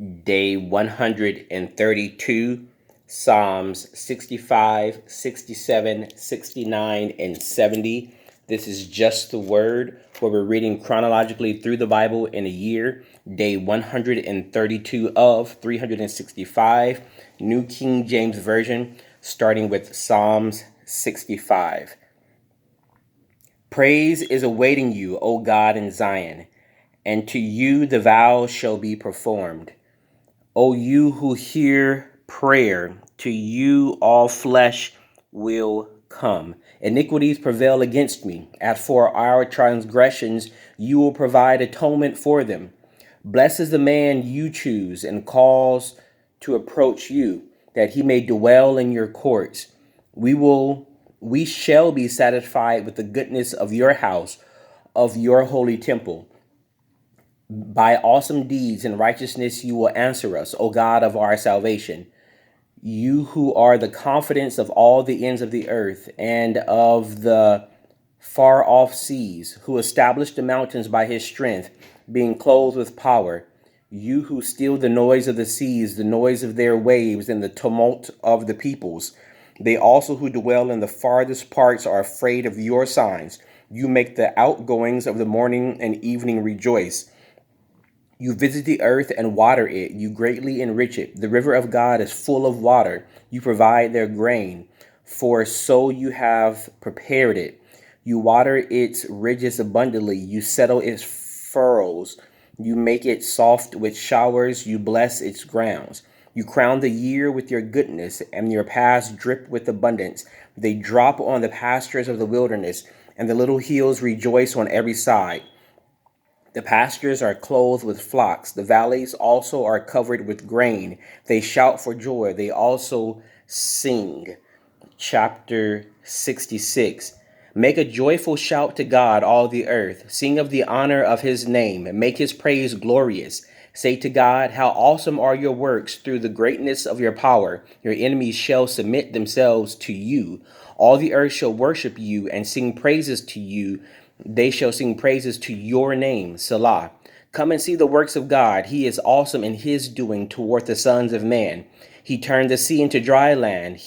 Day 132, Psalms 65, 67, 69, and 70. This is just the word where we're reading chronologically through the Bible in a year. Day 132 of 365, New King James Version, starting with Psalms 65. Praise is awaiting you, O God, in Zion, and to you the vows shall be performed. O you who hear prayer, to you all flesh will come. Iniquities prevail against me. As for our transgressions, you will provide atonement for them. Blessed is the man you choose and cause to approach you, that he may dwell in your courts. We shall be satisfied with the goodness of your house, of your holy temple. By awesome deeds and righteousness you will answer us, O God of our salvation. You who are the confidence of all the ends of the earth and of the far off seas, who established the mountains by his strength, being clothed with power. You who still the noise of the seas, the noise of their waves, and the tumult of the peoples. They also who dwell in the farthest parts are afraid of your signs. You make the outgoings of the morning and evening rejoice. You visit the earth and water it. You greatly enrich it. The river of God is full of water. You provide their grain, for so you have prepared it. You water its ridges abundantly. You settle its furrows. You make it soft with showers. You bless its grounds. You crown the year with your goodness, and your paths drip with abundance. They drop on the pastures of the wilderness, and the little hills rejoice on every side. The pastures are clothed with flocks. The valleys also are covered with grain. They shout for joy. They also sing. Chapter 66. Make a joyful shout to God, all the earth. Sing of the honor of his name. Make his praise glorious. Say to God, how awesome are your works through the greatness of your power. Your enemies shall submit themselves to you. All the earth shall worship you and sing praises to you. They shall sing praises to your name, Selah. Come and see the works of God. He is awesome in his doing toward the sons of man. He turned the sea into dry land.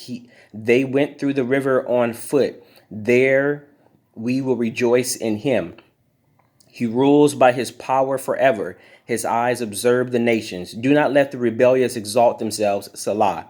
They went through the river on foot. There we will rejoice in him. He rules by his power forever. His eyes observe the nations. Do not let the rebellious exalt themselves, Selah.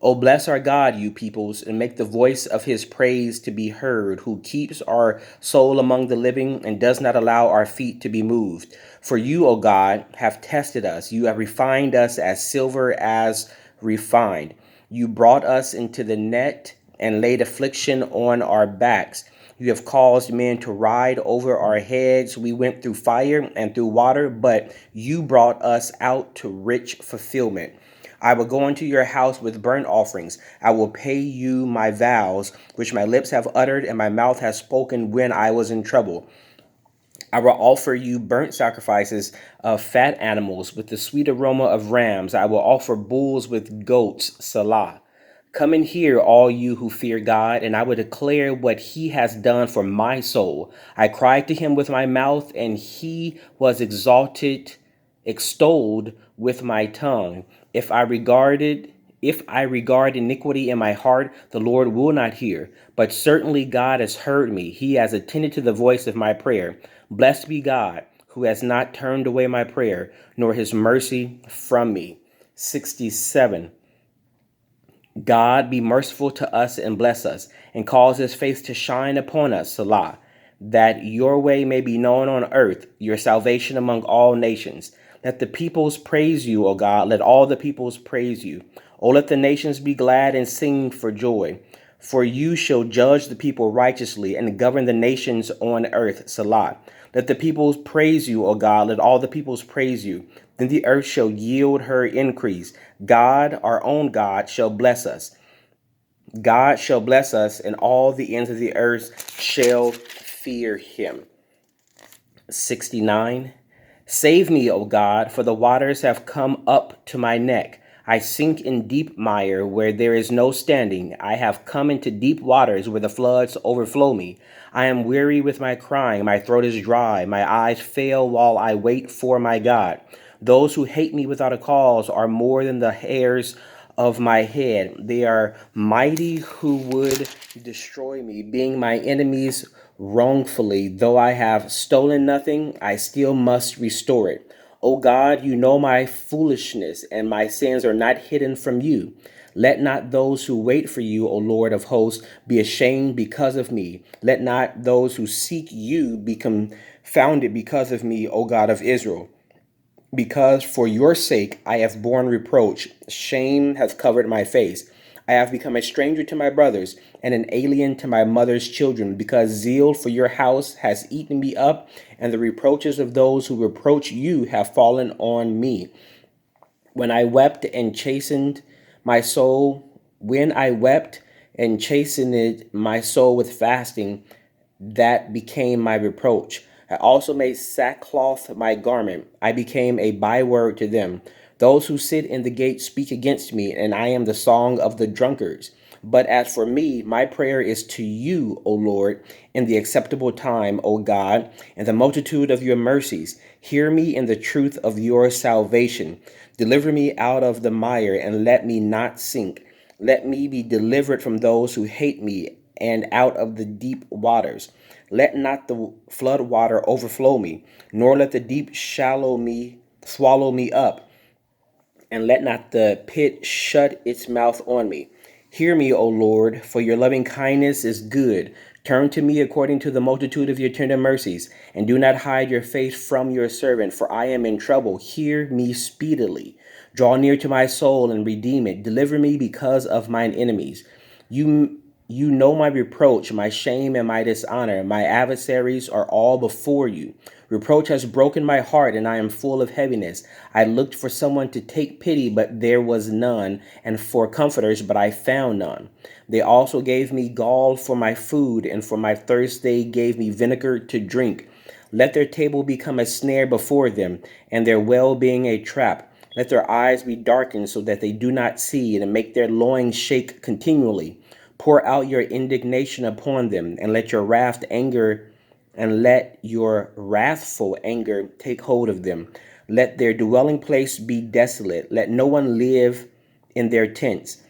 O bless our God, you peoples, and make the voice of his praise to be heard, who keeps our soul among the living and does not allow our feet to be moved. For you, O God, have tested us. You have refined us as silver as refined. You brought us into the net and laid affliction on our backs. You have caused men to ride over our heads. We went through fire and through water, but you brought us out to rich fulfillment. I will go into your house with burnt offerings. I will pay you my vows, which my lips have uttered and my mouth has spoken when I was in trouble. I will offer you burnt sacrifices of fat animals with the sweet aroma of rams. I will offer bulls with goats, Selah. Come and hear, all you who fear God, and I will declare what he has done for my soul. I cried to him with my mouth, and he was extolled with my tongue. If I regard iniquity in my heart, the Lord will not hear. But certainly God has heard me. He has attended to the voice of my prayer. Blessed be God, who has not turned away my prayer, nor his mercy from me. 67. God be merciful to us and bless us, and cause his face to shine upon us, Selah, that your way may be known on earth, your salvation among all nations. Let the peoples praise you, O God. Let all the peoples praise you. O let the nations be glad and sing for joy. For you shall judge the people righteously and govern the nations on earth, Selah. Let the peoples praise you, O God. Let all the peoples praise you. Then the earth shall yield her increase. God, our own God, shall bless us. God shall bless us, and all the ends of the earth shall fear him. 69. Save me, O God, for the waters have come up to my neck. I sink in deep mire where there is no standing. I have come into deep waters where the floods overflow me. I am weary with my crying. My throat is dry. My eyes fail while I wait for my God. Those who hate me without a cause are more than the hairs of my head. They are mighty who would destroy me, being my enemies wrongfully. Though I have stolen nothing, I still must restore it. O God, you know my foolishness, and my sins are not hidden from you. Let not those who wait for you, O Lord of hosts, be ashamed because of me. Let not those who seek you be confounded because of me, O God of Israel. Because for your sake I have borne reproach, shame has covered my face. I have become a stranger to my brothers and an alien to my mother's children, because zeal for your house has eaten me up, and the reproaches of those who reproach you have fallen on me. When I wept and chastened my soul, when I wept and chastened my soul with fasting, that became my reproach. I also made sackcloth my garment. I became a byword to them. Those who sit in the gate speak against me, and I am the song of the drunkards. But as for me, my prayer is to you, O Lord, in the acceptable time, O God, in the multitude of your mercies. Hear me in the truth of your salvation. Deliver me out of the mire, and let me not sink. Let me be delivered from those who hate me, and out of the deep waters. Let not the flood water overflow me, nor let the deep swallow me up, and let not the pit shut its mouth on me. Hear me, O Lord, for your loving kindness is good. Turn to me according to the multitude of your tender mercies, and do not hide your face from your servant, for I am in trouble. Hear me speedily. Draw near to my soul and redeem it. Deliver me because of mine enemies. You know my reproach, my shame, and my dishonor. My adversaries are all before you. Reproach has broken my heart, and I am full of heaviness. I looked for someone to take pity, but there was none, and for comforters, but I found none. They also gave me gall for my food, and for my thirst they gave me vinegar to drink. Let their table become a snare before them, and their well-being a trap. Let their eyes be darkened so that they do not see, and make their loins shake continually. Pour out your indignation upon them, and let your wrathful anger take hold of them. Let their dwelling place be desolate. Let no one live in their tents.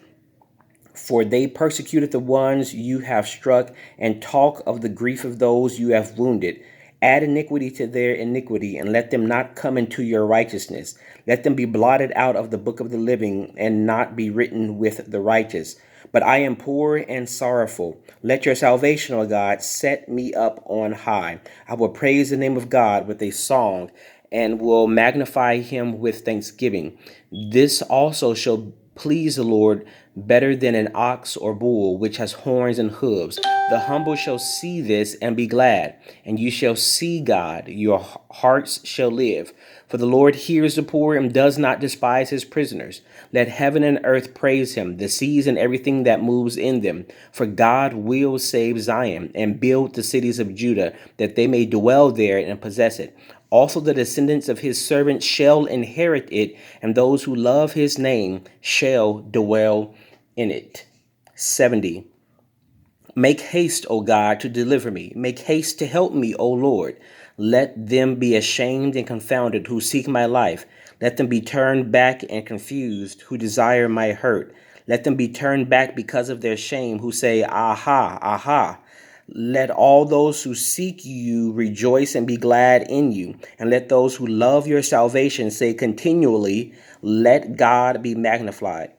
For they persecuted the ones you have struck, and talk of the grief of those you have wounded. Add iniquity to their iniquity, and let them not come into your righteousness. Let them be blotted out of the book of the living, and not be written with the righteous. But I am poor and sorrowful. Let your salvation, O God, set me up on high. I will praise the name of God with a song, and will magnify him with thanksgiving. This also shall please the Lord better than an ox or bull, which has horns and hooves. The humble shall see this and be glad, and you shall see God. Your hearts shall live. For the Lord hears the poor and does not despise his prisoners. Let heaven and earth praise him, the seas and everything that moves in them. For God will save Zion and build the cities of Judah, that they may dwell there and possess it. Also the descendants of his servants shall inherit it, and those who love his name shall dwell in it. 70. Make haste, O God, to deliver me. Make haste to help me, O Lord. Let them be ashamed and confounded who seek my life. Let them be turned back and confused who desire my hurt. Let them be turned back because of their shame who say, Aha, aha. Let all those who seek you rejoice and be glad in you. And let those who love your salvation say continually, Let God be magnified.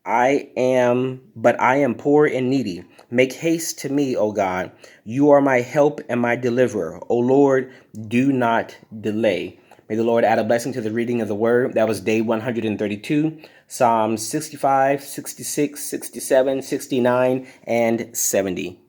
But I am poor and needy. Make haste to me, O God. You are my help and my deliverer. O Lord, do not delay. May the Lord add a blessing to the reading of the word. That was day 132, Psalms 65, 66, 67, 69, and 70.